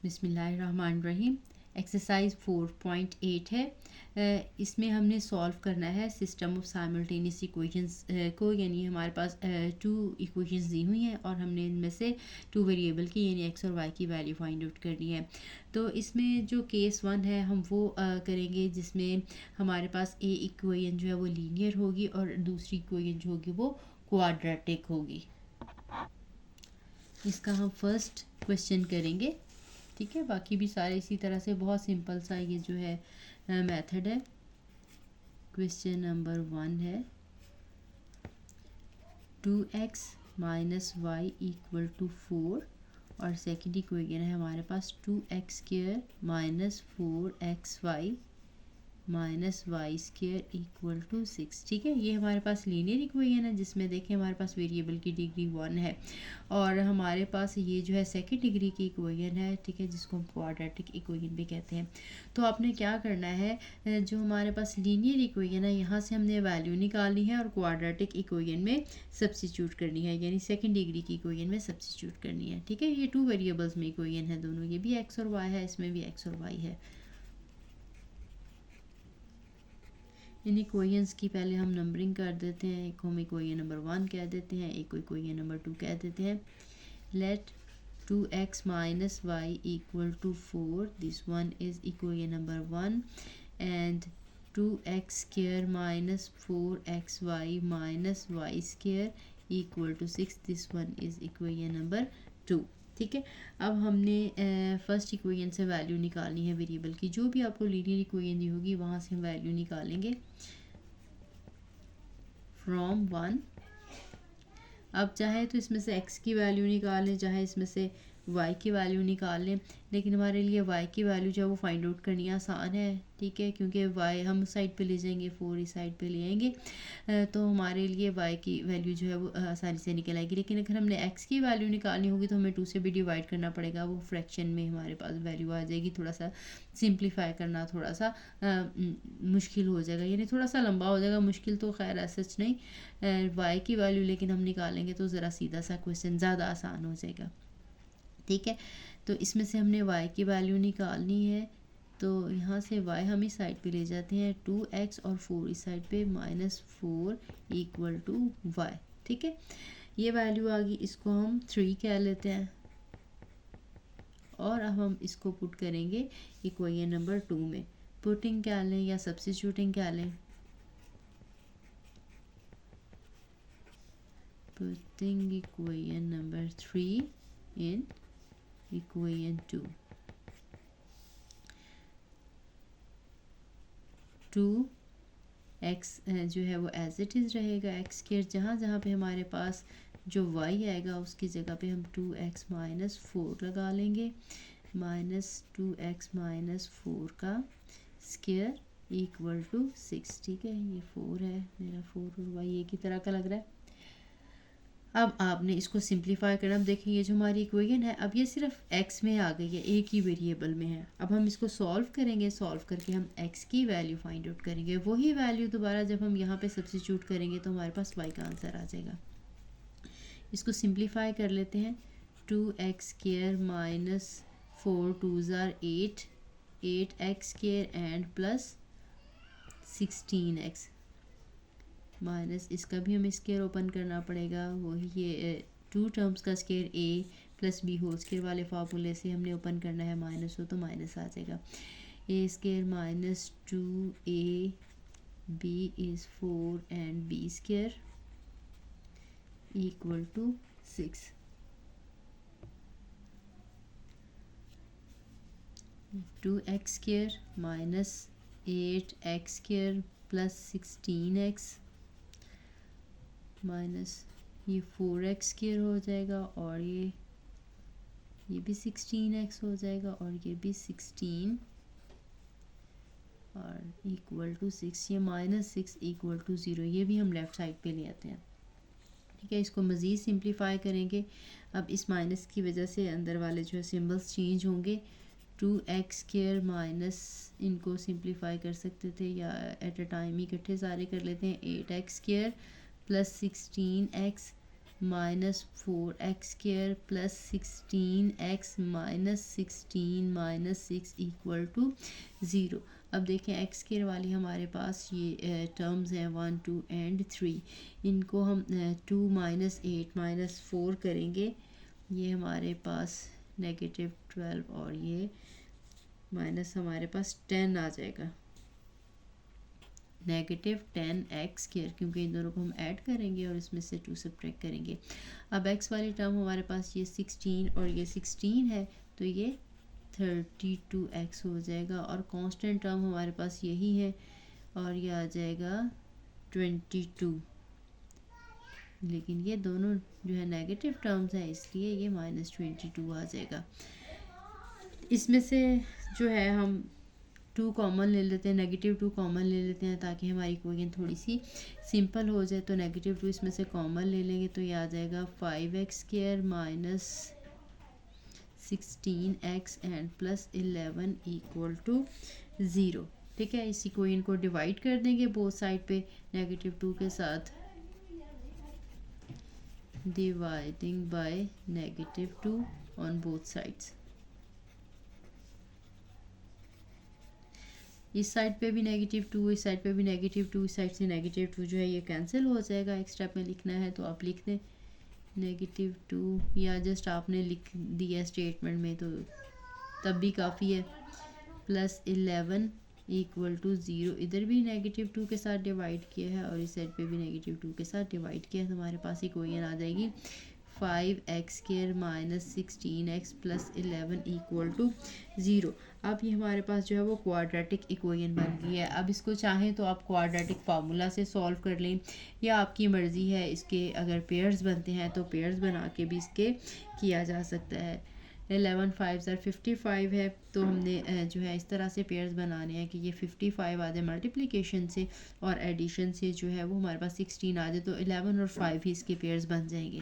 बिस्मिल्लाहिर्रहमानिर्रहीम। एक्सरसाइज 4.8 है। इसमें हमने सॉल्व करना है सिस्टम ऑफ साइमल्टेनियस इक्वेशंस को, यानी हमारे पास 2 इक्वेशंस दी हुई हैं और हमने इनमें से 2 वेरिएबल की यानी एक्स और वाई की वैल्यू फाइंड आउट करनी है। तो इसमें जो केस 1 है हम वो करेंगे जिसमें हमारे पास ए इक्वेशन जो है वो लीनियर होगी और दूसरी इक्वेशन जो होगी वो क्वाड्रेटिक होगी। इसका हम फर्स्ट क्वेश्चन करेंगे, ठीक है। बाकी भी सारे इसी तरह से बहुत सिंपल सा ये जो है मेथड है। क्वेश्चन नंबर 1 है 2x minus y equal to 4 और सेकेंड इक्वेशन है हमारे पास 2x square minus 4xy minus y square equal to 6, ठीक है। ये हमारे पास लीनियर इक्वेशन है जिसमें देखें हमारे पास वेरिएबल की डिग्री 1 है और हमारे पास ये जो है सेकंड डिग्री की इक्वेशन है, ठीक है, जिसको हम क्वाड्रेटिक इक्वेशन भी कहते हैं। तो आपने क्या करना है, जो हमारे पास लीनियर इक्वेशन है यहाँ से हमने वैल्यू निकालनी है और क्वाड्रेटिक इक्वेशन में सब्स्टिट्यूट करनी है, यानी सेकंड डिग्री की इक्वेशन में सब्स्टिट्यूट करनी है, ठीक है। ये 2 वेरिएबल्स में इक्वेशन है दोनों, ये भी एक्स और वाई है, इसमें भी एक्स और वाई है। इन इक्वेशंस की पहले हम नंबरिंग कर देते हैं। एक हम इक्वेशन नंबर 1 कह देते हैं, एक को इक्वेशन नंबर 2 कह देते हैं। Let 2x minus y equal to 4, this one is equation number 1 and 2x square minus 4xy minus y square equal to 6, this one is equation number 2, ठीक है। अब हमने फर्स्ट इक्वेशन से वैल्यू निकालनी है वेरिएबल की, जो भी आपको लीनियर इक्वेशन दी होगी वहाँ से हम वैल्यू निकालेंगे फ्रॉम 1। अब चाहे तो इसमें से x की वैल्यू निकालें, चाहे इसमें से y की वैल्यू निकाल लें, लेकिन हमारे लिए y की वैल्यू जो है वो फाइंड आउट करनी आसान है, ठीक है, क्योंकि y हम साइड पे ले जाएंगे, 4 इस साइड पे ले आएंगे, तो हमारे लिए y की वैल्यू जो है वो आसानी से निकल आएगी। लेकिन अगर हमने x की वैल्यू निकालनी होगी तो हमें 2 से भी डिवाइड करना पड़ेगा, वो फ्रैक्शन में हमारे पास वैल्यू आ जाएगी। थोड़ा सा सिंप्लीफाई करना थोड़ा सा मुश्किल हो जाएगा, यानी थोड़ा सा लंबा हो जाएगा, मुश्किल तो खैर सच नहीं। y की वैल्यू लेकिन हम निकालेंगे तो ज़रा सीधा सा क्वेश्चन ज़्यादा आसान हो जाएगा, ठीक है। तो इसमें से हमने y की वैल्यू निकालनी है, तो यहाँ से y हम इस साइड पे ले जाते हैं, 2x और 4 इस साइड पे, -4 इक्वल टू y, ठीक है। ये वैल्यू आ गई, इसको हम 3 कह लेते हैं और अब हम इसको पुट करेंगे इक्वेशन नंबर 2 में। पुटिंग क्या लें या सब्स्टिट्यूटिंग क्या लें? Putting equation number 3 in equation 2। 2x जो है वो एज इट इज़ रहेगा, एक्स स्क्वायर जहाँ जहाँ पे हमारे पास जो y आएगा उसकी जगह पे हम 2x माइनस 4 लगा लेंगे, -2x माइनस 4 का स्क्वायर इक्वल टू 6, ठीक है। ये 4 है मेरा, 4 और y एक ही तरह का लग रहा है। अब आपने इसको सिंप्लीफाई करना। अब देखिए ये जो हमारी इक्वेशन है अब ये सिर्फ x में आ गई है, एक ही वेरिएबल में है। अब हम इसको सॉल्व करेंगे, सॉल्व करके हम x की वैल्यू फाइंड आउट करेंगे। वही वैल्यू दोबारा जब हम यहाँ पे सब्स्टिट्यूट करेंगे तो हमारे पास y का आंसर आ जाएगा। इसको सिंप्लीफाई कर लेते हैं। 2x स्क्वायर माइनस 4 2 ज़ार 8, 8x square and plus 16x minus, इसका भी हमें स्क्वायर ओपन करना पड़ेगा, वही ये 2 टर्म्स का square a plus b whole square वाले फार्मूले से हमने ओपन करना है, माइनस हो तो माइनस आ जाएगा। a square minus 2a b is 4 and b square equal to 6। 2x square minus 8x square plus 16x minus ये 4x स्क्वायर हो जाएगा और ये भी 16x हो जाएगा और ये भी 16 और इक्वल टू 6, ये -6 इक्वल टू 0, ये भी हम लेफ़्ट साइड पे ले आते हैं, ठीक है। इसको मज़ीद सिंप्लीफाई करेंगे। अब इस माइनस की वजह से अंदर वाले जो है सिम्बल्स चेंज होंगे। 2x स्क्वायर माइनस, इनको सिंप्लीफाई कर सकते थे या एट अ टाइम ही इकट्ठे सारे कर लेते हैं, 8x square plus 16x minus 4x² plus 16x minus 16 minus 6 equal to 0। अब देखें x² वाली हमारे पास ये टर्म्स हैं 1 2 एंड 3। इनको हम 2 माइनस 8 माइनस 4 करेंगे, ये हमारे पास -12 और ये माइनस हमारे पास 10 आ जाएगा, -10x², क्योंकि इन दोनों को हम ऐड करेंगे और इसमें से 2 सब्ट्रैक्ट करेंगे। अब x वाली टर्म हमारे पास ये 16 और ये 16 है, तो ये 32x हो जाएगा, और कांस्टेंट टर्म हमारे पास यही है और ये आ जाएगा 22। लेकिन ये दोनों जो है नेगेटिव टर्म्स हैं, इसलिए ये -22 आ जाएगा। इसमें से जो है हम 2 कॉमन ले लेते हैं, -2 कॉमन ले लेते हैं ताकि हमारी इक्वेशन थोड़ी सी सिंपल हो जाए। तो -2 इसमें से कॉमन ले लेंगे तो ये आ जाएगा 5x² minus 16x and plus 11 equal to 0। ठीक है, इस इक्वेशन को डिवाइड कर देंगे बोथ साइड पे -2 के साथ, dividing by -2 on both sides. इस साइड पे भी -2, इस साइड पे भी -2, इस साइड से -2 जो है ये कैंसिल हो जाएगा। एक स्टेप में लिखना है तो आप लिख दें -2, या जस्ट आपने लिख दिया स्टेटमेंट में तो तब भी काफ़ी है, प्लस 11 इक्वल टू 0। इधर भी -2 के साथ डिवाइड किया है और इस साइड पे भी -2 के साथ डिवाइड किया है, तो हमारे पास इक्वेशन आ जाएगी 5x² minus 16x plus 11 equal to 0। अब ये हमारे पास जो है वो क्वाड्रेटिक इक्वेशन बन गई है। अब इसको चाहें तो आप क्वाड्रेटिक फार्मूला से सॉल्व कर लें, या आपकी मर्ज़ी है, इसके अगर पेयर्स बनते हैं तो पेयर्स बना के भी इसके किया जा सकता है। 11 5 55 है, तो हमने जो है इस तरह से पेयर्स बनाने हैं कि ये 55 आ जाए मल्टीप्लिकेशन से, और एडिशन से जो है वो हमारे पास 16 आ जाए, तो 11 और 5 ही इसके पेयर्स बन जाएंगे।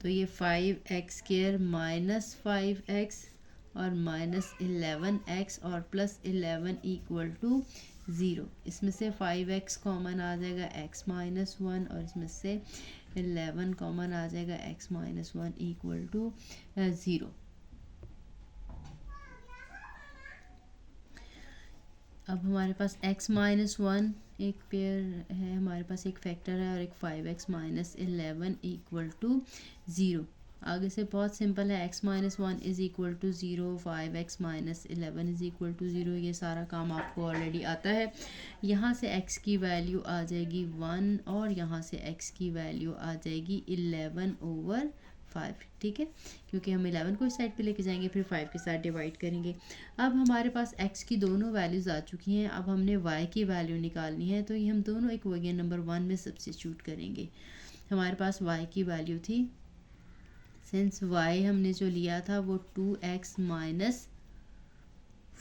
तो ये 5x² माइनस 5x और माइनस 11x और प्लस 11 इक्वल टू 0। इसमें से 5x कॉमन आ जाएगा, x माइनस 1, और इसमें से 11 कॉमन आ जाएगा, x माइनस 1 इक्वल टू 0। अब हमारे पास x माइनस 1 एक पेयर है, हमारे पास एक फैक्टर है, और एक 5x माइनस 11 इक्वल टू 0। आगे से बहुत सिंपल है, x minus 1 is equal to 0, 5x minus 11 is equal to 0। ये सारा काम आपको ऑलरेडी आता है। यहाँ से x की वैल्यू आ जाएगी 1 और यहाँ से x की वैल्यू आ जाएगी 11/5। ठीक है, क्योंकि हम 11 को इस साइड पे लेके जाएंगे, फिर 5 के साथ डिवाइड करेंगे। अब हमारे पास x की दोनों वैल्यूज़ आ चुकी हैं, अब हमने y की वैल्यू निकालनी है, तो ये हम दोनों इक्वेशन नंबर 1 में सब्स्टिट्यूट करेंगे। हमारे पास y की वैल्यू थी, सिंस y हमने जो लिया था वो 2x माइनस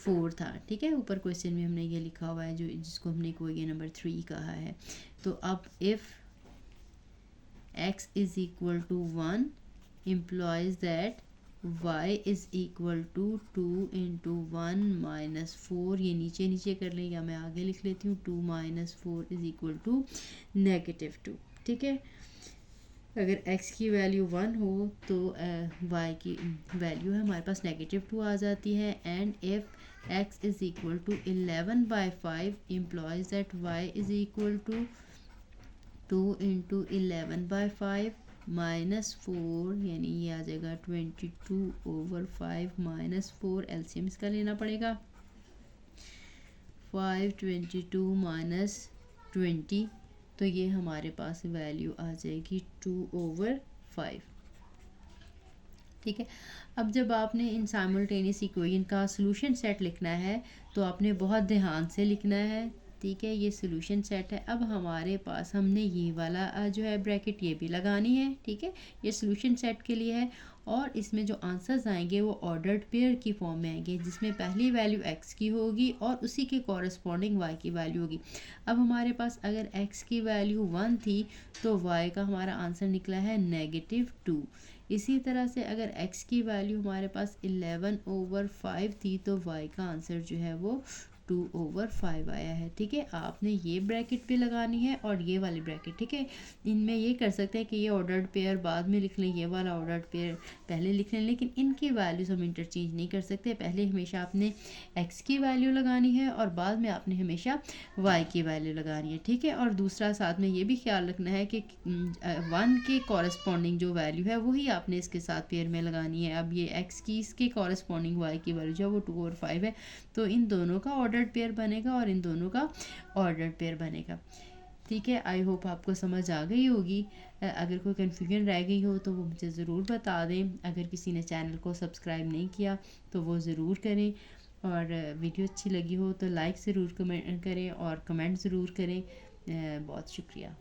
4 था। ठीक है, ऊपर क्वेश्चन में हमने ये लिखा हुआ है, जो जिसको हमने इक्वेशन नंबर 3 कहा है। तो अब if x is equal to 1 implies that y is equal to 2 into 1 minus 4। ये नीचे नीचे कर लें, या मैं आगे लिख लेती हूँ, 2 minus 4 is equal to -2। ठीक है, अगर x की वैल्यू 1 हो तो y की वैल्यू है हमारे पास -2 आ जाती है। And if x is equal to 11/5 implies that y is equal to 2 into 11/5 -4, यानी ये आ जाएगा 22/5 -4। एलसीएम इसका लेना पड़ेगा, 5 22 -20, तो ये हमारे पास वैल्यू आ जाएगी 2/5। ठीक है, अब जब आपने इन साइमल्टेनियस इक्वेशन का सॉल्यूशन सेट लिखना है तो आपने बहुत ध्यान से लिखना है। ठीक है, ये सॉल्यूशन सेट है। अब हमारे पास हमने ये वाला जो है ब्रैकेट ये भी लगानी है। ठीक है, ये सॉल्यूशन सेट के लिए है, और इसमें जो आंसर्स आएंगे वो ऑर्डर्ड पेयर की फॉर्म में आएंगे, जिसमें पहली वैल्यू x की होगी और उसी के कॉरस्पॉन्डिंग y की वैल्यू होगी। अब हमारे पास अगर x की वैल्यू 1 थी तो y का हमारा आंसर निकला है -2। इसी तरह से अगर x की वैल्यू हमारे पास 11/5 थी तो y का आंसर जो है वो 2/5 आया है। ठीक है, आपने ये ब्रैकेट पे लगानी है और ये वाली ब्रैकेट। ठीक है, इनमें ये कर सकते हैं कि ये ऑर्डर्ड पेयर बाद में लिख लें, ये वाला ऑर्डर्ड पेयर पहले लिख लें, लेकिन इनकी वैल्यूज़ हम इंटरचेंज नहीं कर सकते। पहले हमेशा आपने x की वैल्यू लगानी है और बाद में आपने हमेशा y की वैल्यू लगानी है। ठीक है, और दूसरा साथ में ये भी ख्याल रखना है कि 1 के कॉरस्पॉन्डिंग जो वैल्यू है वही आपने इसके साथ पेयर में लगानी है। अब ये x की इसके कॉरस्पॉन्डिंग y की वैल्यू जो वो 2/5 है, तो इन दोनों का ऑर्डर्ड पेयर बनेगा और इन दोनों का ऑर्डर्ड पेयर बनेगा। ठीक है, आई होप आपको समझ आ गई होगी। अगर कोई कन्फ्यूजन रह गई हो तो वो मुझे ज़रूर बता दें। अगर किसी ने चैनल को सब्सक्राइब नहीं किया तो वो ज़रूर करें, और वीडियो अच्छी लगी हो तो लाइक ज़रूर कमेंट करें और कमेंट ज़रूर करें। बहुत शुक्रिया।